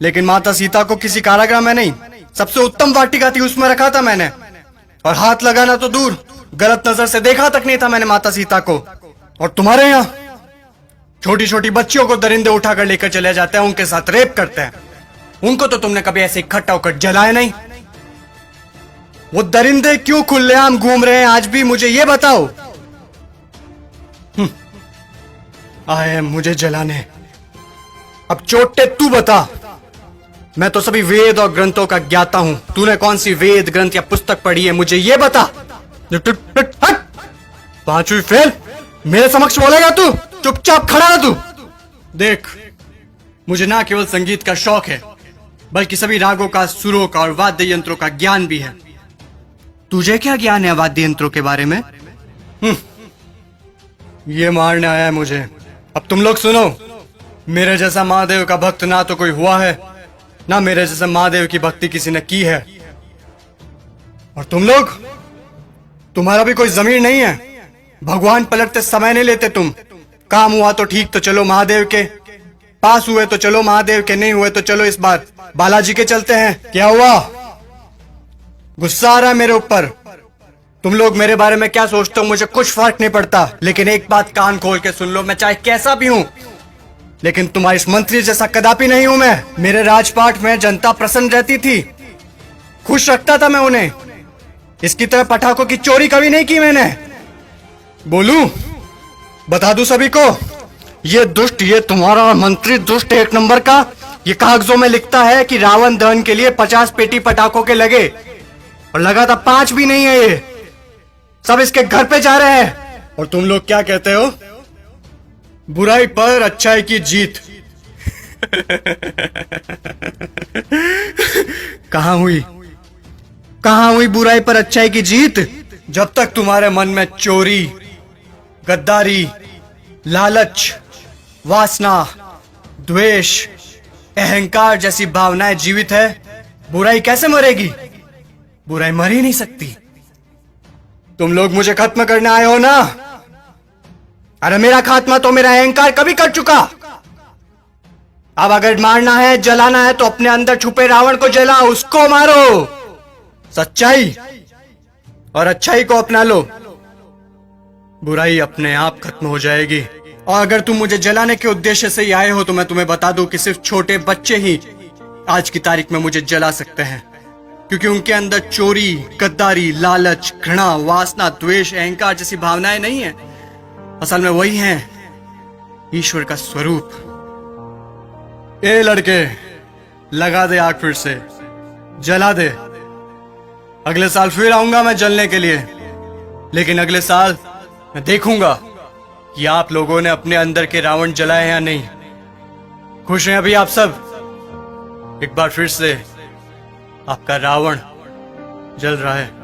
लेकिन माता सीता को किसी कारागृह में नहीं, सबसे उत्तम वाटिका थी उसमें रखा था मैंने। और हाथ लगाना तो दूर, गलत नजर से देखा तक नहीं था मैंने माता सीता को। और तुम्हारे यहाँ छोटी छोटी बच्चियों को दरिंदे उठाकर लेकर चले जाते हैं, उनके साथ रेप करते हैं। उनको तो तुमने कभी ऐसे इकट्ठा होकर जलाया नहीं। वो दरिंदे क्यों खुलेआम घूम रहे हैं आज भी, मुझे ये बताओ। आए हैं मुझे जलाने। अब चोटे तू बता। मैं तो सभी वेद और ग्रंथों का ज्ञाता हूं। तूने कौन सी वेद ग्रंथ या पुस्तक पढ़ी है, मुझे ये बता। पांचवी फेल मेरे समक्ष बोलेगा तू? चुपचाप खड़ा रह तू। देख, मुझे ना केवल संगीत का शौक है, बल्कि सभी रागों का, सुरों का और वाद्य यंत्रों का ज्ञान भी है। तुझे क्या ज्ञान है वाद्य यंत्रों के बारे में? ये मारने आया है मुझे। अब तुम लोग सुनो, मेरे जैसा महादेव का भक्त ना तो कोई हुआ है, ना मेरे जैसा महादेव की भक्ति किसी ने की है। और तुम लोग, तुम्हारा भी कोई जमीर नहीं है। भगवान पलटते समय नहीं लेते तुम। काम हुआ तो ठीक, तो चलो महादेव के पास, हुए तो चलो महादेव के, नहीं हुए तो चलो इस बार बालाजी के चलते हैं। क्या हुआ? गुस्सा आ रहा है मेरे ऊपर? तुम लोग मेरे बारे में क्या सोचते हो मुझे कुछ फर्क नहीं पड़ता, लेकिन एक बात कान खोल के सुन लो, मैं चाहे कैसा भी हूं, लेकिन तुम्हारी इस मंत्री जैसा कदापि नहीं हूं मैं। मेरे राजपाट में जनता प्रसन्न रहती थी, खुश रखता था मैं उन्हें। इसकी तरह पटाखों की चोरी कभी नहीं की मैंने। बोलूं, बता दूं सभी को, ये दुष्ट, ये तुम्हारा मंत्री दुष्ट एक नंबर का, ये कागजों में लिखता है कि रावण दहन के लिए 50 पेटी पटाखों के लगे, और लगा था 5 भी नहीं है, ये सब इसके घर पे जा रहे हैं। और तुम लोग क्या कहते हो? बुराई पर अच्छाई की जीत। कहां हुई, कहां हुई बुराई पर अच्छाई की जीत? जब तक तुम्हारे मन में चोरी, गद्दारी, लालच, वासना, द्वेष, अहंकार जैसी भावनाएं जीवित है, बुराई कैसे मरेगी? बुराई मर ही नहीं सकती। तुम लोग मुझे खत्म करने आए हो ना? अरे मेरा खात्मा तो मेरा अहंकार कभी कर चुका। अब अगर मारना है, जलाना है, तो अपने अंदर छुपे रावण को जलाओ, उसको मारो। सच्चाई और अच्छाई को अपना लो, बुराई अपने आप खत्म हो जाएगी। और अगर तुम मुझे जलाने के उद्देश्य से ही आए हो, तो मैं तुम्हें बता दूं कि सिर्फ छोटे बच्चे ही आज की तारीख में मुझे जला सकते हैं, क्योंकि उनके अंदर चोरी, गद्दारी, लालच, घृणा, वासना, द्वेष, अहंकार जैसी भावनाएं नहीं है। असल में वही हैं ईश्वर का स्वरूप। ए लड़के, लगा दे आग, फिर से जला दे। अगले साल फिर आऊंगा मैं जलने के लिए, लेकिन अगले साल मैं देखूंगा कि आप लोगों ने अपने अंदर के रावण जलाए या नहीं। खुश हैं अभी आप सब? एक बार फिर से आपका रावण जल रहा है।